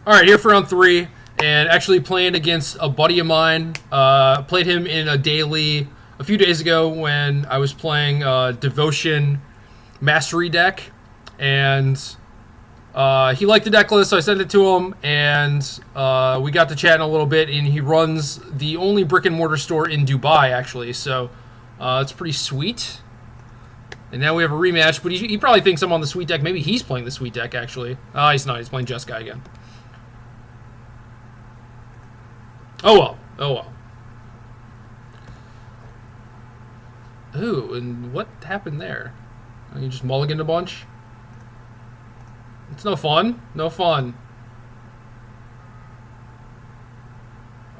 All right, here for round 3, and actually playing against a buddy of mine. Played him in a daily a few days ago when I was playing Devotion Mastery deck, and he liked the deck list, so I sent it to him, and we got to chatting a little bit, and he runs the only brick-and-mortar store in Dubai, actually, so it's pretty sweet. And now we have a rematch, but he probably thinks I'm on the sweet deck. Maybe he's playing the sweet deck, actually. He's not. He's playing Jeskai again. Oh well. Oh well. Ooh, and what happened there? You just mulliganed a bunch? It's no fun. No fun.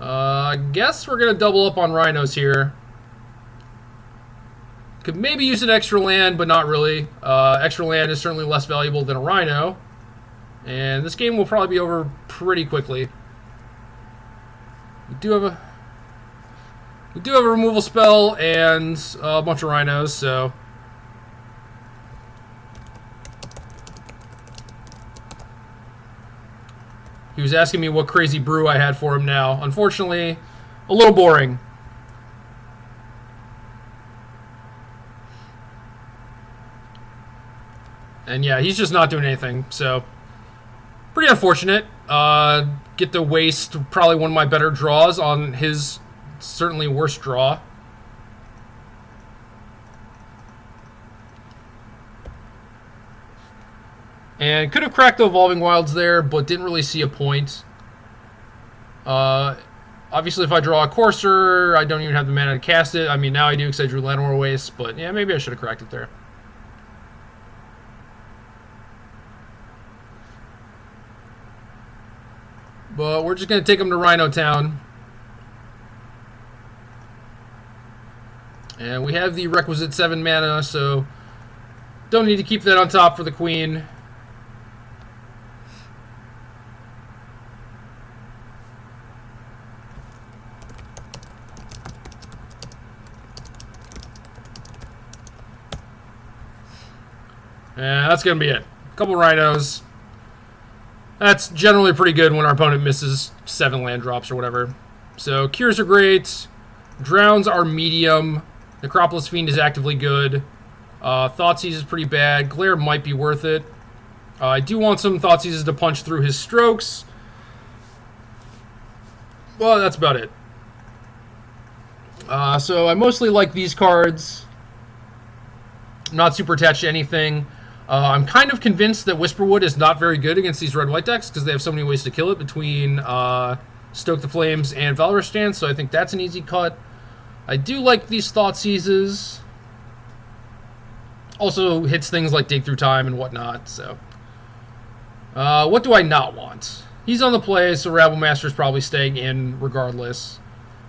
I guess we're going to double up on rhinos here. Could maybe use an extra land, but not really. Extra land is certainly less valuable than a rhino. And this game will probably be over pretty quickly. We do have a removal spell and a bunch of rhinos, so he was asking me what crazy brew I had for him now. Unfortunately, a little boring. And yeah, he's just not doing anything, so pretty unfortunate. Get to waste probably one of my better draws on his certainly worst draw. And could have cracked the Evolving Wilds there, but didn't really see a point. Obviously, if I draw a Courser, I don't even have the mana to cast it. I mean, now I do because I drew Llanowar Waste, but yeah, maybe I should have cracked it there. But we're just going to take him to Rhino Town. And we have the requisite 7 mana, so don't need to keep that on top for the Queen. And that's going to be it. A couple Rhinos. That's generally pretty good when our opponent misses 7 land drops or whatever. So Cures are great. Drowns are medium. Necropolis Fiend is actively good. Thoughtseize is pretty bad. Glare might be worth it. I do want some Thoughtseizes to punch through his strokes. Well, that's about it. So I mostly like these cards. I'm not super attached to anything. I'm kind of convinced that Whisperwood is not very good against these red-white decks because they have so many ways to kill it between Stoke the Flames and Valorous Stance, so I think that's an easy cut. I do like these Thoughtseizes. Also hits things like Dig Through Time and whatnot, so. What do I not want? He's on the play, so Rabblemaster is probably staying in regardless.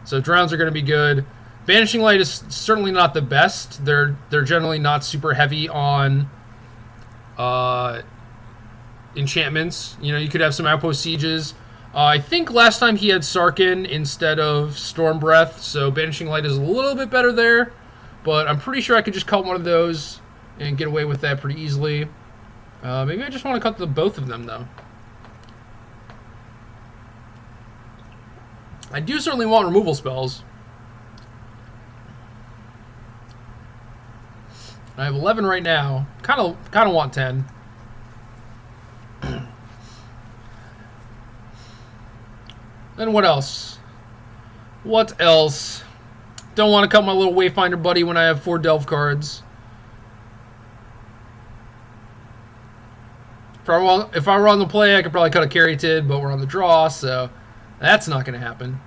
So Drowns are going to be good. Banishing Light is certainly not the best. They're generally not super heavy on enchantments. You know, you could have some Outpost Sieges. I think last time he had Sarkhan instead of Storm Breath, so Banishing Light is a little bit better there, but I'm pretty sure I could just cut one of those and get away with that pretty easily. Maybe I just want to cut both of them, though. I do certainly want removal spells. I have 11 right now. Kind of want 10. Then what else? What else? Don't want to cut my little Wayfinder buddy when I have 4 Delve cards. If I were on the play, I could probably cut a Caryatid, but we're on the draw, so that's not going to happen.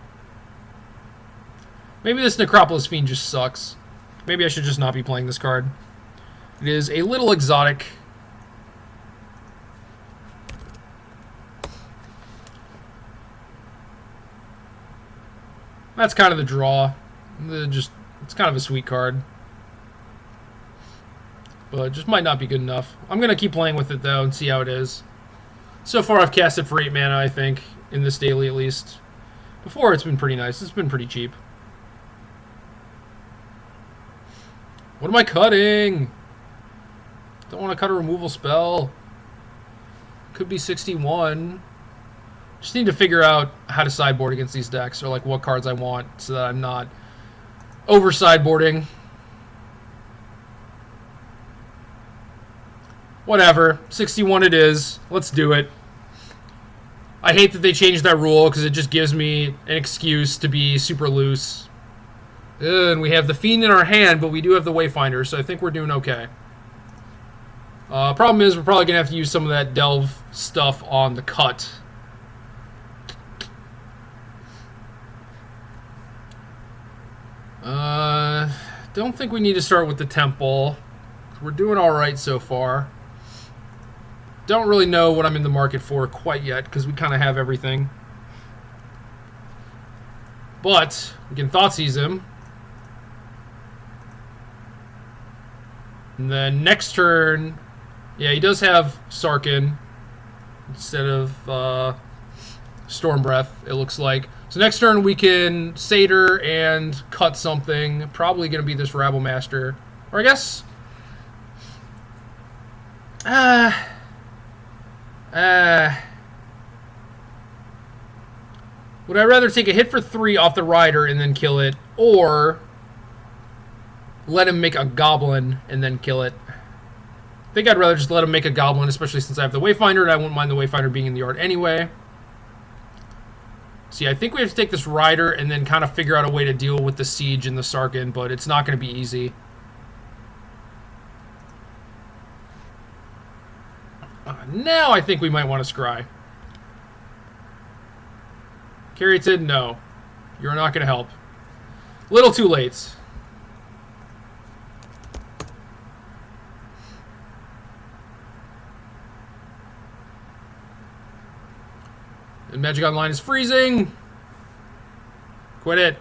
Maybe this Necropolis Fiend just sucks. Maybe I should just not be playing this card. It is a little exotic. That's kind of the draw. It's kind of a sweet card. But it just might not be good enough. I'm going to keep playing with it, though, and see how it is. So far, I've cast it for 8 mana, I think, in this daily at least. Before, it's been pretty nice. It's been pretty cheap. What am I cutting? Don't want to cut a removal spell. Could be 61. Just need to figure out how to sideboard against these decks, or like what cards I want, so that I'm not over sideboarding. Whatever, 61 it is. Let's do it. I hate that they changed that rule because it just gives me an excuse to be super loose. And we have the Fiend in our hand, but we do have the Wayfinder, so I think we're doing okay. Problem is, we're probably going to have to use some of that Delve stuff on the cut. Don't think we need to start with the Temple. We're doing alright so far. Don't really know what I'm in the market for quite yet, because we kind of have everything. But we can Thoughtseize him. And then next turn, yeah, he does have Sarkin instead of Storm Breath, it looks like. So next turn we can Satyr and cut something. Probably going to be this Rabble Master. Or I guess... would I rather take a hit for 3 off the Rider and then kill it, or let him make a Goblin and then kill it? I think I'd rather just let him make a Goblin, especially since I have the Wayfinder, and I wouldn't mind the Wayfinder being in the yard anyway. See, I think we have to take this Rider and then kind of figure out a way to deal with the Siege and the Sarkin, but it's not going to be easy. Now I think we might want to scry. Carrington, no. You're not going to help. Little too late. And Magic Online is freezing. Quit it.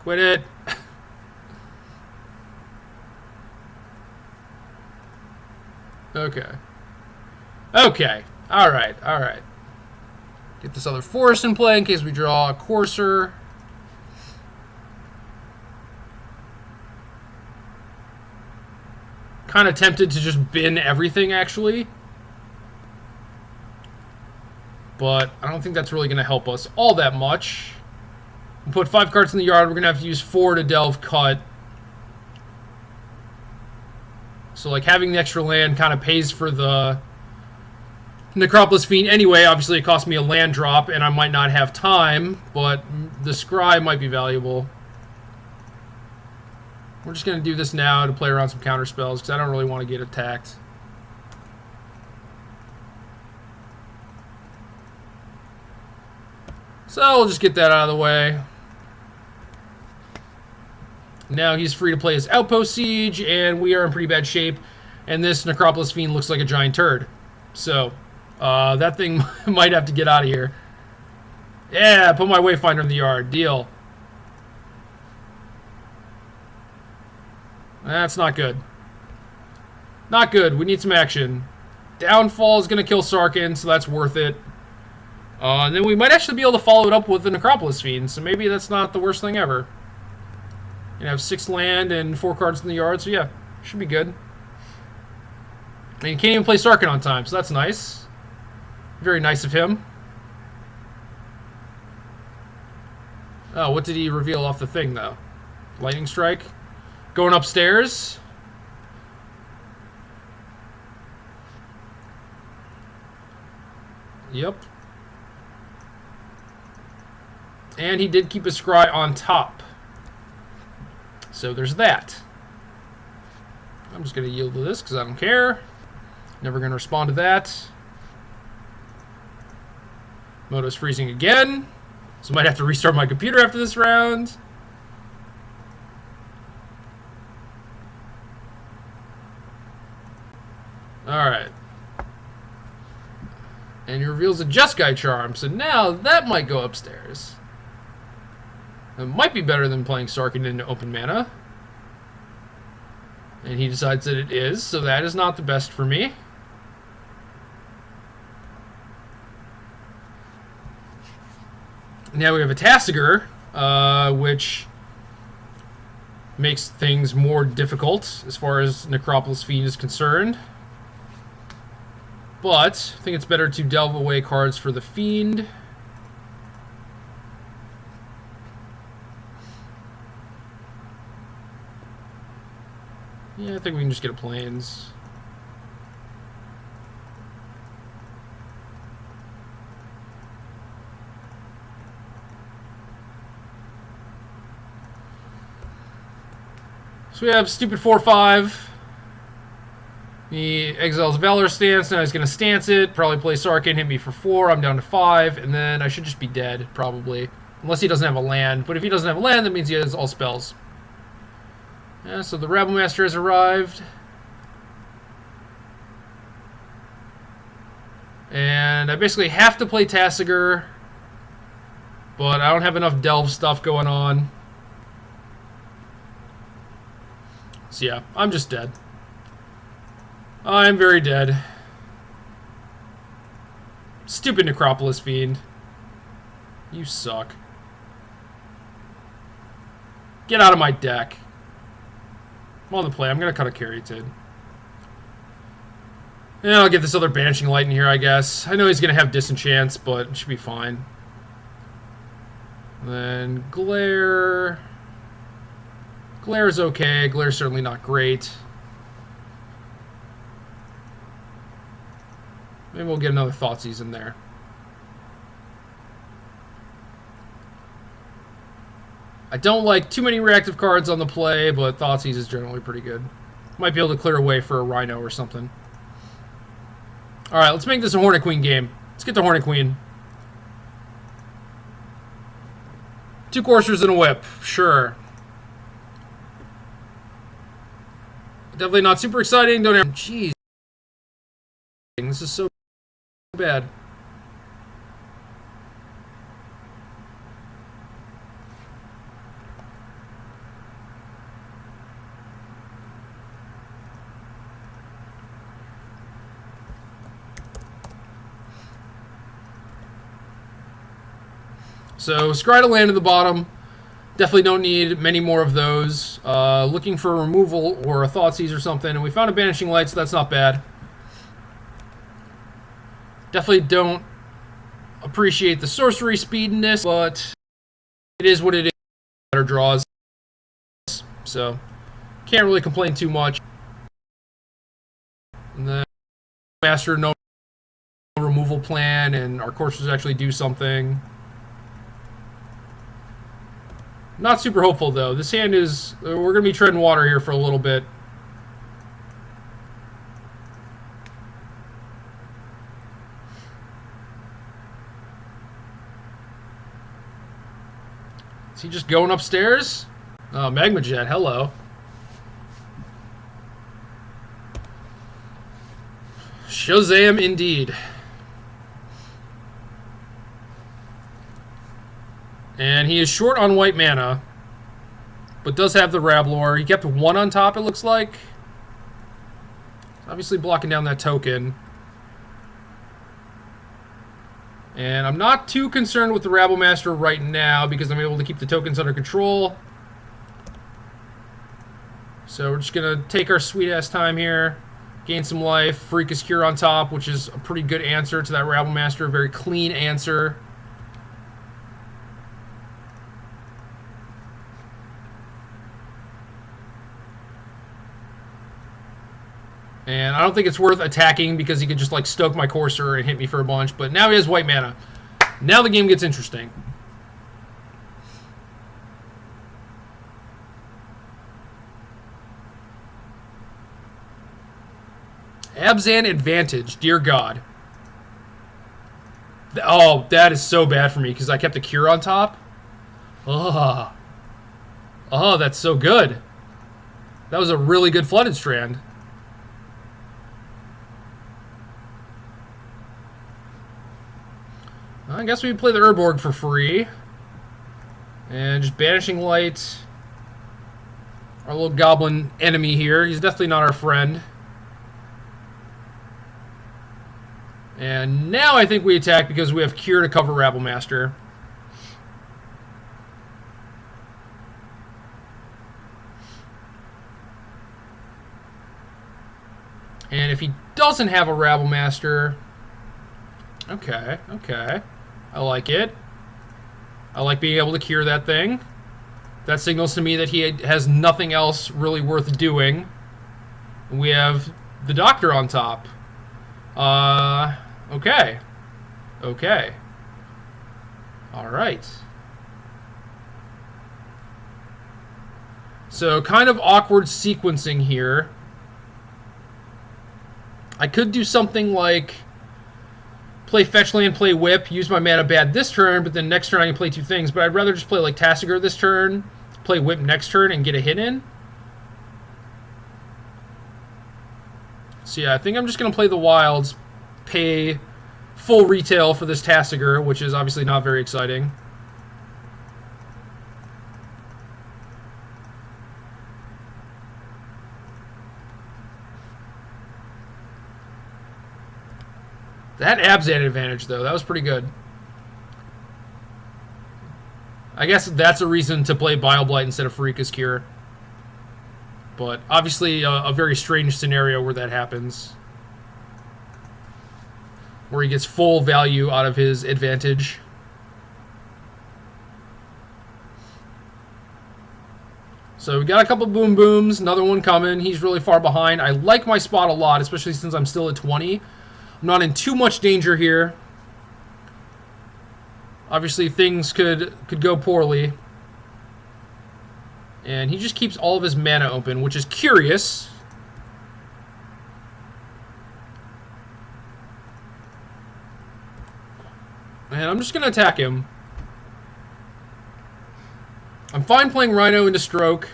Quit it. Okay. Okay. Alright, alright. Get this other forest in play in case we draw a Courser. Kind of tempted to just bin everything, actually. But I don't think that's really going to help us all that much. We'll put 5 cards in the yard. We're going to have to use 4 to delve cut. So, like, having the extra land kind of pays for the Necropolis Fiend anyway. Obviously, it cost me a land drop, and I might not have time, but the Scry might be valuable. We're just going to do this now to play around some counter spells, because I don't really want to get attacked. So, we'll just get that out of the way. Now he's free to play his Outpost Siege, and we are in pretty bad shape. And this Necropolis Fiend looks like a giant turd. So, that thing might have to get out of here. Yeah, put my Wayfinder in the yard. Deal. That's not good. Not good. We need some action. Downfall is going to kill Sarkin, so that's worth it. And then we might actually be able to follow it up with the Necropolis Fiend, so maybe that's not the worst thing ever. You have 6 land and 4 cards in the yard, so yeah, should be good. And you can't even play Sarkin on time, so that's nice. Very nice of him. Oh, what did he reveal off the thing, though? Lightning Strike? Going upstairs? Yep. And he did keep his Scry on top. So there's that. I'm just going to yield to this because I don't care. Never going to respond to that. Moto's freezing again. So I might have to restart my computer after this round. Alright. And he reveals a Jeskai Charm. So now that might go upstairs. It might be better than playing Sarkin into open mana. And he decides that it is, so that is not the best for me. Now we have a Tasigur, which makes things more difficult as far as Necropolis Fiend is concerned. But I think it's better to delve away cards for the Fiend. Yeah, I think we can just get a Plains. So we have stupid 4/5. He exiles Valor stance. Now he's going to stance it. Probably play Sarkin, hit me for 4. I'm down to 5. And then I should just be dead, probably. Unless he doesn't have a land. But if he doesn't have a land, that means he has all spells. Yeah, so the Rabble Master has arrived. And I basically have to play Tasigur. But I don't have enough delve stuff going on. So yeah, I'm just dead. I'm very dead. Stupid Necropolis Fiend. You suck. Get out of my deck. I'm on the play. I'm going to cut a Caryatid. And I'll get this other Banishing Light in here, I guess. I know he's going to have Disenchants, but it should be fine. And then Glare. Glare's okay. Glare's certainly not great. Maybe we'll get another Thoughtseize in there. I don't like too many reactive cards on the play, but Thoughtseize is generally pretty good. Might be able to clear away for a Rhino or something. Alright, let's make this a Hornet Queen game. Let's get the Hornet Queen. 2 Coursers and a Whip. Sure. Definitely not super exciting. Don't have... Jeez. This is so bad. So, scry to land at the bottom. Definitely don't need many more of those. Looking for a removal or a Thoughtseize or something. And we found a Banishing Light, so that's not bad. Definitely don't appreciate the sorcery speed in this, but it is what it is. Better draws. So, can't really complain too much. And then, Master, no removal plan, and our coursers actually do something. Not super hopeful, though. This hand is... We're going to be treading water here for a little bit. Is he just going upstairs? Oh, Magma Jet, hello. Shazam indeed. And he is short on white mana, but does have the Rablor. He kept 1 on top, it looks like. Obviously blocking down that token. And I'm not too concerned with the Rabble Master right now because I'm able to keep the tokens under control. So we're just going to take our sweet-ass time here. Gain some life. Freakus Cure on top, which is a pretty good answer to that Rabble Master. A very clean answer. And I don't think it's worth attacking because he could just like stoke my Courser and hit me for a bunch. But now he has white mana. Now the game gets interesting. Abzan Advantage, dear God. Oh, that is so bad for me because I kept a Cure on top. Oh, that's so good. That was a really good Flooded Strand. I guess we play the Urborg for free. And just Banishing Light. Our little goblin enemy here. He's definitely not our friend. And now I think we attack because we have Cure to cover Rabble Master. And if he doesn't have a Rabble Master... Okay, okay. I like it. I like being able to cure that thing. That signals to me that he has nothing else really worth doing. We have the Doctor on top. Okay. Okay. Alright. So, kind of awkward sequencing here. I could do something like play Fetch Land, play Whip, use my mana bad this turn, but then next turn I can play two things. But I'd rather just play like Tasigur this turn, play Whip next turn, and get a hit in. So yeah, I think I'm just going to play the Wilds, pay full retail for this Tasigur, which is obviously not very exciting. That Abzan advantage, though. That was pretty good. I guess that's a reason to play Bile Blight instead of Pharika's Cure. But obviously a very strange scenario where that happens. Where he gets full value out of his advantage. So we got a couple Boom Booms. Another one coming. He's really far behind. I like my spot a lot, especially since I'm still at 20. I'm not in too much danger here. Obviously, things could go poorly. And he just keeps all of his mana open, which is curious. And I'm just going to attack him. I'm fine playing Rhino into Stroke.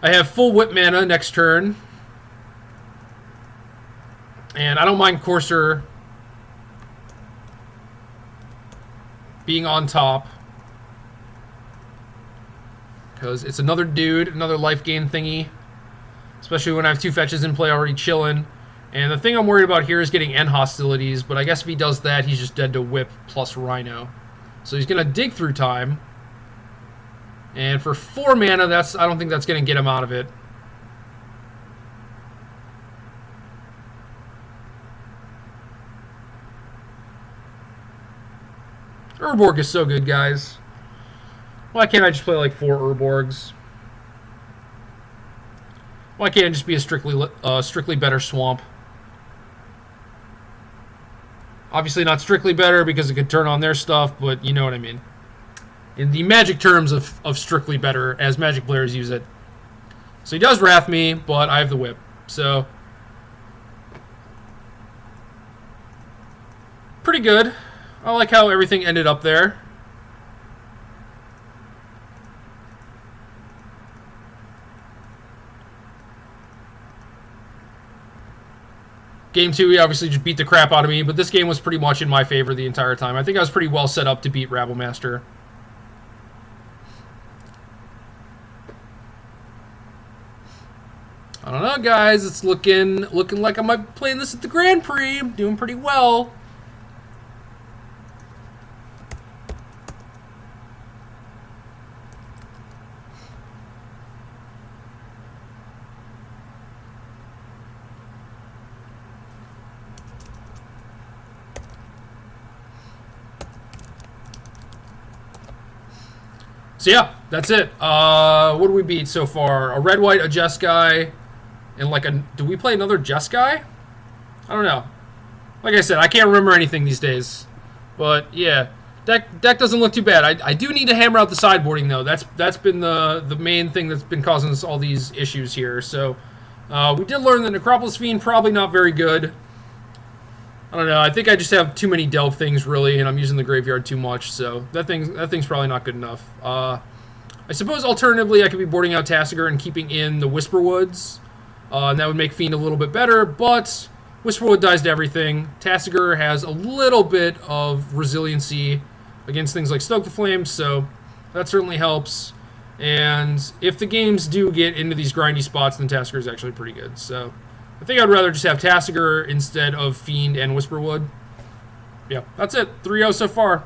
I have full Whip mana next turn. And I don't mind Courser being on top. Because it's another dude, another life gain thingy. Especially when I have two fetches in play already chilling. And the thing I'm worried about here is getting end hostilities. But I guess if he does that, he's just dead to Whip plus Rhino. So he's going to dig through time. And for 4 mana, I don't think that's going to get him out of it. Urborg is so good, guys. Why can't I just play like 4 Urborgs? Why can't it just be a strictly better swamp? Obviously not strictly better because it could turn on their stuff, but you know what I mean. In the Magic terms of strictly better, as Magic players use it. So he does Wrath me, but I have the Whip. So, pretty good. I like how everything ended up there. Game 2, he obviously just beat the crap out of me, but this game was pretty much in my favor the entire time. I think I was pretty well set up to beat Rabble Master. I don't know, guys. It's looking like I might be playing this at the Grand Prix. I'm doing pretty well. So yeah, that's it. What do we beat so far? A red-white, a Jeskai, and like a... Do we play another Jeskai? I don't know. Like I said, I can't remember anything these days. But yeah, deck doesn't look too bad. I do need to hammer out the sideboarding though. That's been the main thing that's been causing us all these issues here. So we did learn that Necropolis Fiend probably not very good. I don't know. I think I just have too many delve things, really, and I'm using the graveyard too much, so that thing's probably not good enough. I suppose, alternatively, I could be boarding out Tasigur and keeping in the Whisperwoods, and that would make Fiend a little bit better, but Whisperwood dies to everything. Tasigur has a little bit of resiliency against things like Stoke the Flames, so that certainly helps. And if the games do get into these grindy spots, then Tasigur is actually pretty good, so... I think I'd rather just have Tasigur instead of Fiend and Whisperwood. Yeah, that's it. 3-0 so far.